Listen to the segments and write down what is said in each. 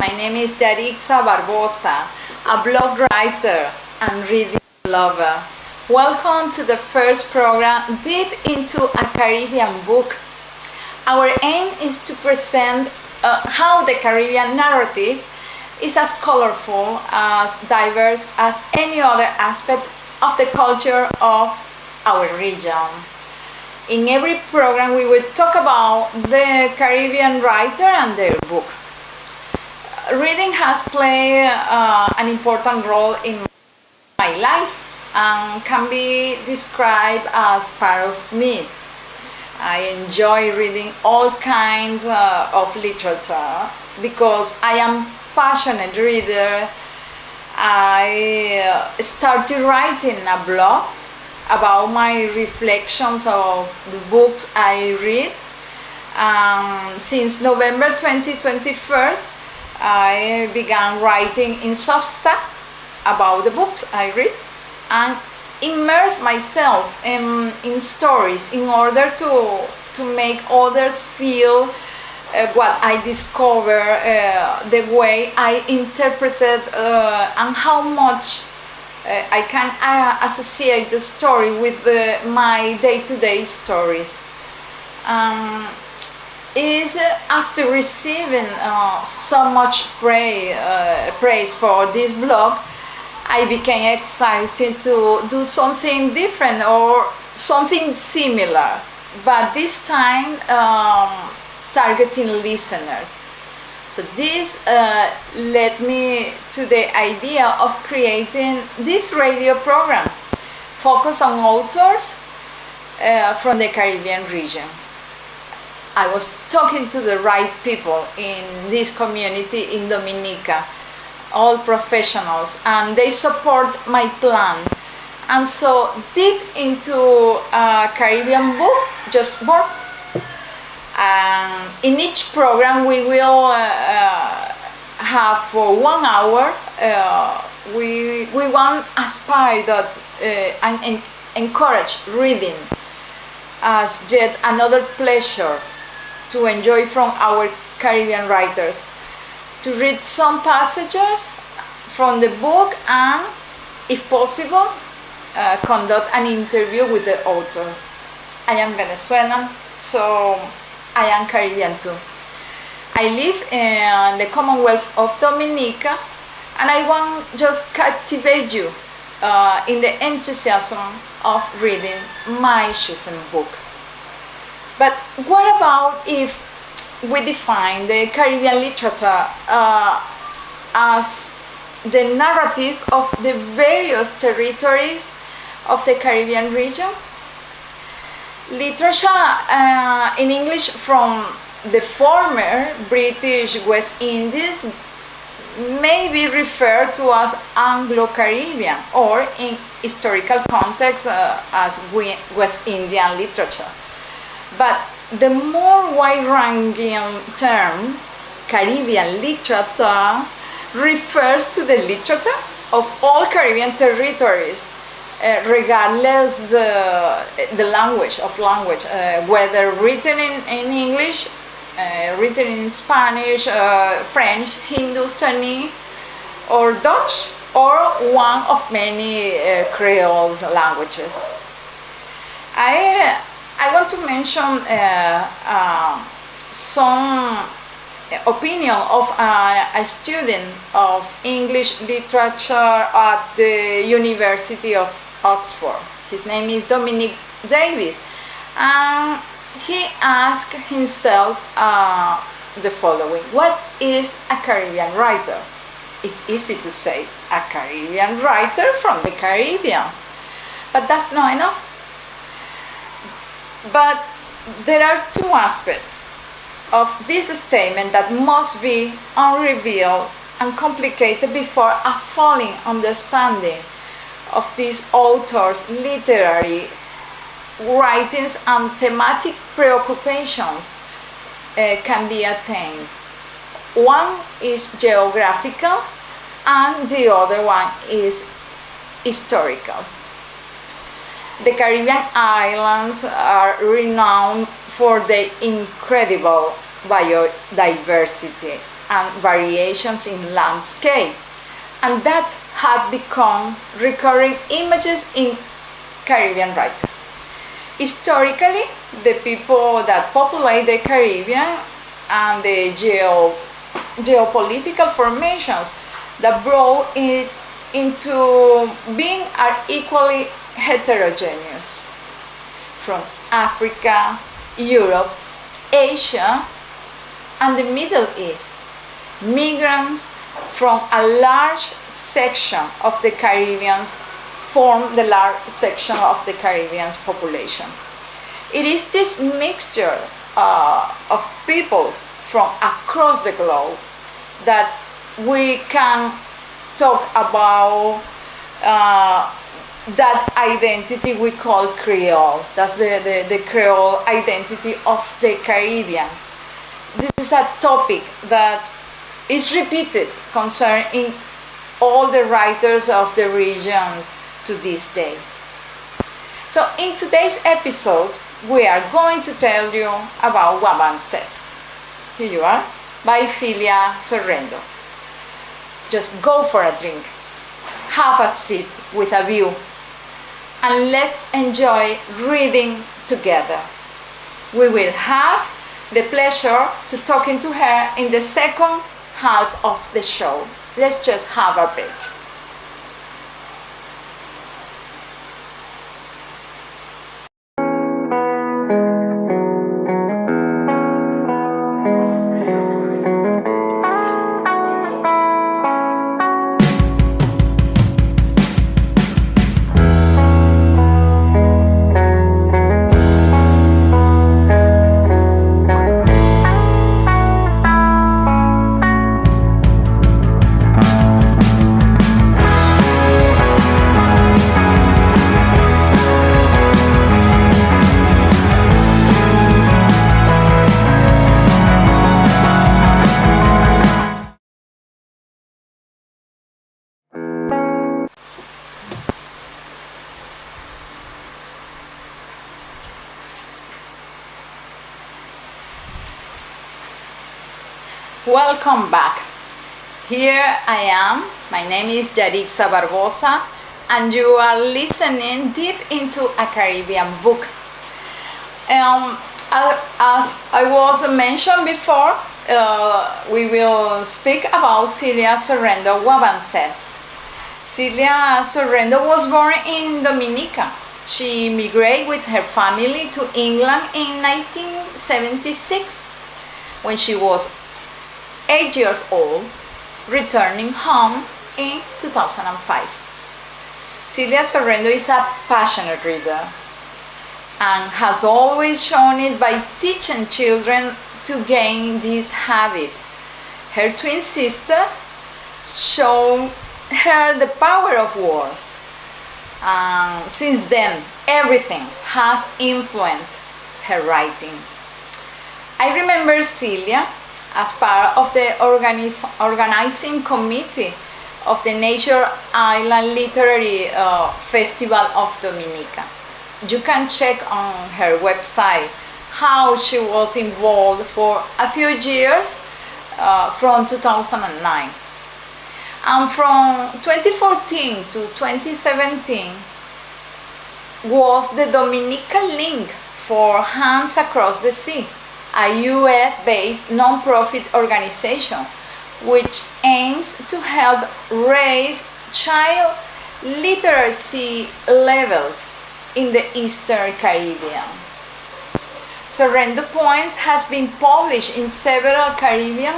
My name is Yaritza Barboza, a blog writer and reading lover. Welcome to the first program, Deep into a Caribbean Book. Our aim is to present how the Caribbean narrative is as colorful, as diverse as any other aspect of the culture of our region. In every program we will talk about the Caribbean writer and their book. Reading has played an important role in my life and can be described as part of me. I enjoy reading all kinds of literature because I am a passionate reader. I started writing a blog about my reflections of the books I read. Since November 2021, I began writing in Substack about the books I read and immerse myself in stories in order to make others feel what I discover, the way I interpreted and how much I can associate the story with my day-to-day stories. Is after receiving so much praise for this blog, I became excited to do something different or something similar, but this time targeting listeners. So this led me to the idea of creating this radio program focused on authors from the Caribbean region. I was talking to the right people in this community in Dominica, all professionals, and they support my plan. And so deep into a Caribbean book just born. In each program we will have for 1 hour, we want to aspire that and encourage reading as yet another pleasure to enjoy from our Caribbean writers, to read some passages from the book and, if possible, conduct an interview with the author. I am Venezuelan, so I am Caribbean too. I live in the Commonwealth of Dominica, and I want just captivate you in the enthusiasm of reading my chosen book. But what about if we define the Caribbean literature as the narrative of the various territories of the Caribbean region? Literature in English from the former British West Indies may be referred to as Anglo-Caribbean, or in historical context as West Indian literature. But the more wide-ranging term, Caribbean literature, refers to the literature of all Caribbean territories, regardless the language, whether written in English, written in Spanish, French, Hindustani, or Dutch, or one of many Creole languages. I want to mention some opinion of a student of English literature at the University of Oxford. His name is Dominic Davis, and he asked himself the following: what is a Caribbean writer? It's easy to say, a Caribbean writer from the Caribbean, but that's not enough. But there are two aspects of this statement that must be unrevealed and complicated before a full understanding of these authors' literary writings and thematic preoccupations can be attained. One is geographical and the other one is historical. The Caribbean islands are renowned for their incredible biodiversity. and variations in landscape, and that had become recurring images in Caribbean writing. Historically, the people that populate the Caribbean and the geopolitical formations that brought it into being are equally heterogeneous. From Africa, Europe, Asia, and the Middle East, migrants from a large section of the Caribbeans form the large section of the Caribbean's population. It is this mixture of peoples from across the globe that we can talk about that identity we call Creole. That's the Creole identity of the Caribbean. This is a topic that is repeated concerning all the writers of the regions to this day. So in today's episode, we are going to tell you about Guabances. Here you are, by Celia Sorrento. Just go for a drink, have a seat with a view, and let's enjoy reading together. We will have the pleasure to talking to her in the second half of the show. Let's just have a break. Welcome back. Here I am. My name is Yaritza Barboza, and you are listening deep into a Caribbean book. As I was mentioned before, we will speak about Celia Sorrento Guabances. Celia Sorrento was born in Dominica. She immigrated with her family to England in 1976 when she was 8 years old, returning home in 2005. Celia Sorrento is a passionate reader and has always shown it by teaching children to gain this habit. Her twin sister showed her the power of words. Since then, everything has influenced her writing. I remember Celia as part of the organizing committee of the Nature Island Literary Festival of Dominica. You can check on her website how she was involved for a few years from 2009. And from 2014 to 2017 was the Dominica Link for Hands Across the Sea, a US-based non-profit organization which aims to help raise child literacy levels in the Eastern Caribbean. Sorrento Points has been published in several Caribbean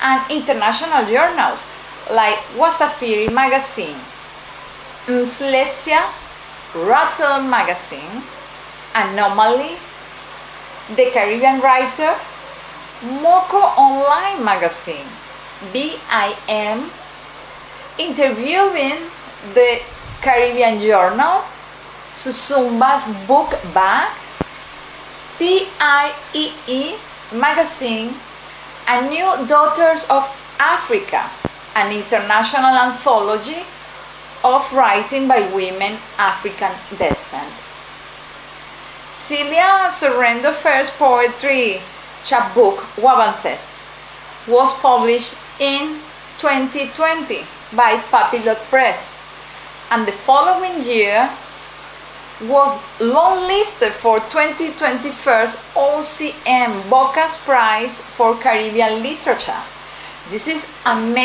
and international journals like Wasafiri Magazine, Slesia, Rattle Magazine, Anomaly, The Caribbean Writer, Moco Online Magazine, BIM, Interviewing, The Caribbean Journal, Susumba's Book Bag, PREE Magazine, and New Daughters of Africa, an international anthology of writing by women African descent. Celia Sorrento's first poetry chapbook, Guabances, was published in 2020 by Papillot Press, and the following year was longlisted for 2021's OCM Bocas Prize for Caribbean Literature. This is amazing.